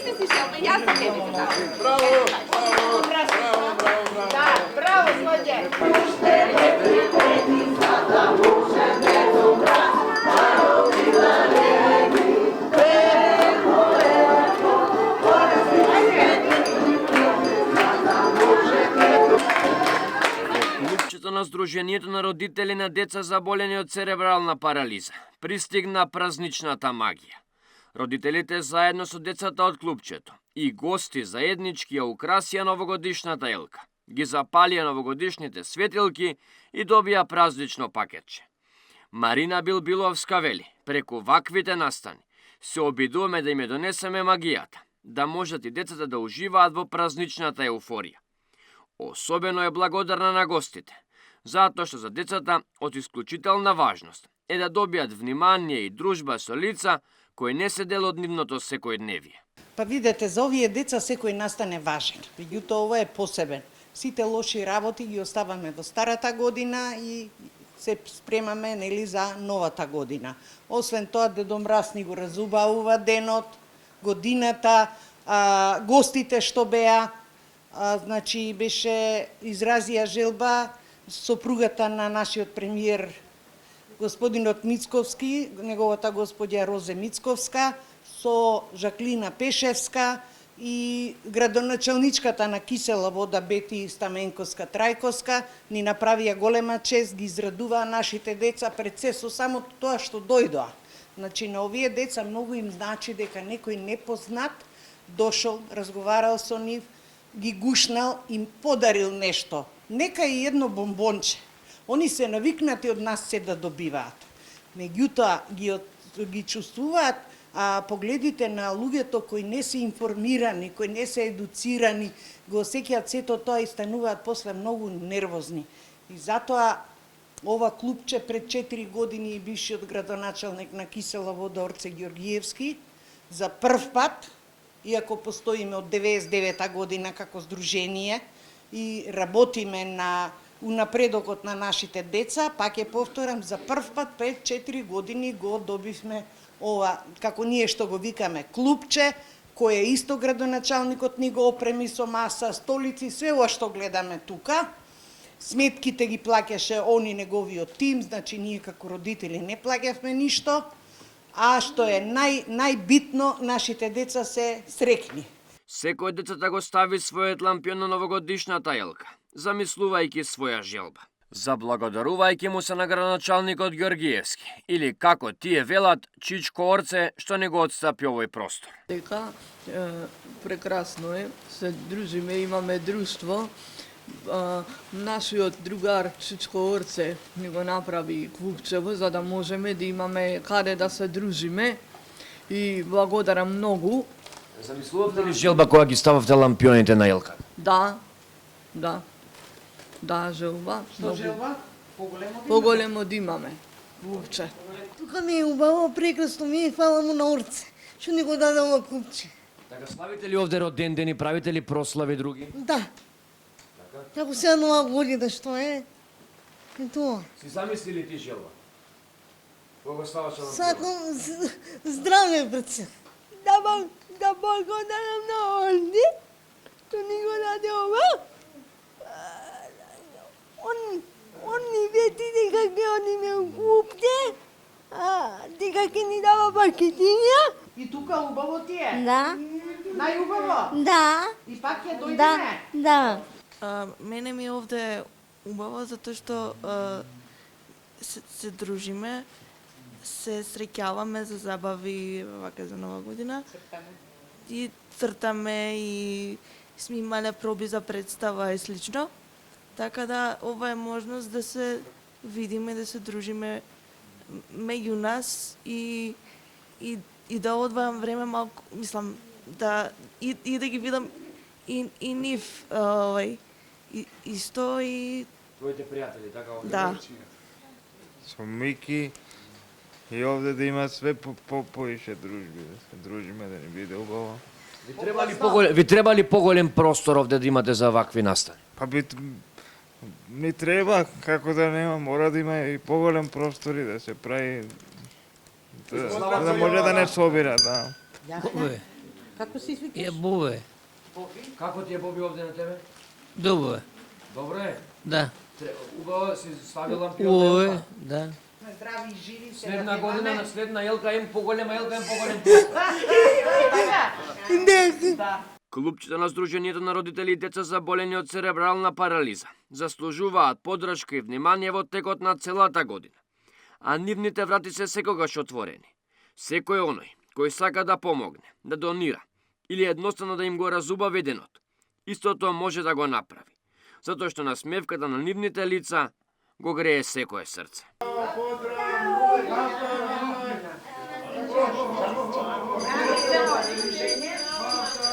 Слушај си Шелба, јас за тебе ќе кажам. Браво, браво, браво, браво, браво. Да, браво, Слоđe. Уште не примети, да може не добра, народила реги, Клупчето на Сдруженијето на родители на деца заболени од церебрална парализа пристигна празничната магија. Родителите заедно со децата од клупчето и гости заеднички ја украсија новогодишната елка, ги запалија новогодишните светилки и добија празнично пакетче. Марина Билбиловска вели, преку ваквите настани се обидуваме да им донесеме магијата, да можат и децата да уживаат во празничната еуфорија. Особено е благодарна на гостите, затоа што за децата од исклучителна важност е да добијат внимание и дружба со лица кои не се дел од нивното секојдневие. Па видете, за овие деца секој настан е важен, меѓутоа ова е посебен. Сите лоши работи ги оставаме во старата година и се спремаме нели за новата година. Освен тоа, Дедо Мраз ни го разубавува денот, годината, гостите што беа, значи беше изразија желба сопругата на нашиот премиер господинот Мицковски, неговата господја Розе Мицковска, со Жаклина Пешевска и градоначалничката на Кисела вода Бети Стаменковска Трајковска ни направија голема чест, ги израдуваа нашите деца пред се со самото тоа што дојдоа. Значи на овие деца многу им значи дека некој непознат дошол, разговарал со нив, ги гушнал, им подарил нешто. Нека и едно бомбонче. Они се навикнати од нас се да добиваат. Меѓутоа ги чувствуваат погледите на луѓето кои не се информирани, кои не се едуцирани, го осеќаат сето тоа и стануваат после многу нервозни. И затоа ова клупче пред 4 години и бившиот градоначалник на Кисела вода Орце Ѓоргиевски за прв пат, иако постоиме од 99-та година како здружение и работиме на унапредокот на нашите деца, пак ќе повторам, за прв пат пред 4 години го добивме ова, како ние што го викаме, клупче, кој е исто градоначалникот ни го опреми со маса, столици, све ова што гледаме тука. Сметките ги плаќаше они неговиот тим, значи ние како родители не плаќавме ништо, а што е најбитно, нашите деца се среќни. Секој децата го стави својот лампион на новогодишната елка, замислувајќи своја желба. Заблагодарувајќи му се на градоначалникот Ѓоргиевски, или како тие велат, Чичко Орце што не го отстапи овој простор. Дека прекрасно е, се дружиме, имаме друштво. Нашиот другар Чичко Орце ни го направи клупчево за да можеме да имаме каде да се дружиме и благодарам многу. Замислувате ли желба која ги стававте лампионите на елка? Да, желба. Што желба? Поголемо? Поголемо да имаме клупче. Тука ми е убаво, прекрасно ми е, фала му на Орце, што ни го даде ова клупче. Така славите ли овде роден ден и правите ли прослави други? Да. Како сега нова година што е? И тоа. Си замислили ти желба? Кога ставаше лампион? Сакам здраве пред се. Да благодарам на Орди, што ни го даде ова. Он ни вети дека ќе одиме у клупче, дека ќе ни дава пакетиња. И тука убаво ти е? Да. Најубаво? Да. И пак ќе дојдеме? Да. Мене ми е овде убаво затоа што се дружиме, се среќаваме за забави вака за нова година. И цртаме и сме имале проби за представа и слично. Така да ова е можност да се видиме, да се дружиме меѓу нас и да одвајам време малку, мислам, да да ги видам и нив исто и Твоите пријатели, така овде? да. Со Мики и овде да има све поише дружби, да се дружиме, да ни биде убаво. Ви треба ли поголем простор овде да имате за вакви настани? Па ни треба, како да нема, мора да има и поголем простори да се прави, да може да не собира, да. Како се извикаш? Бобе. Како ти е Боби овде на тебе? Добро е. Добро е. Да. Убаво си ставила Убаво е, да. Здрави, живи се. Следна година на следна елка им поголема елка им поголем. Клупчето на Сдруженијето на родители и деца заболени од церебрална парализа заслужуваат поддршка и внимание во текот на целата година. А нивните врати се секогаш отворени. Секој оној кој сака да помогне, да донира или едноставно да им го разубави денот, истото може да го направи, затоа што насмевката на нивните лица го грее секое срце. Здрави,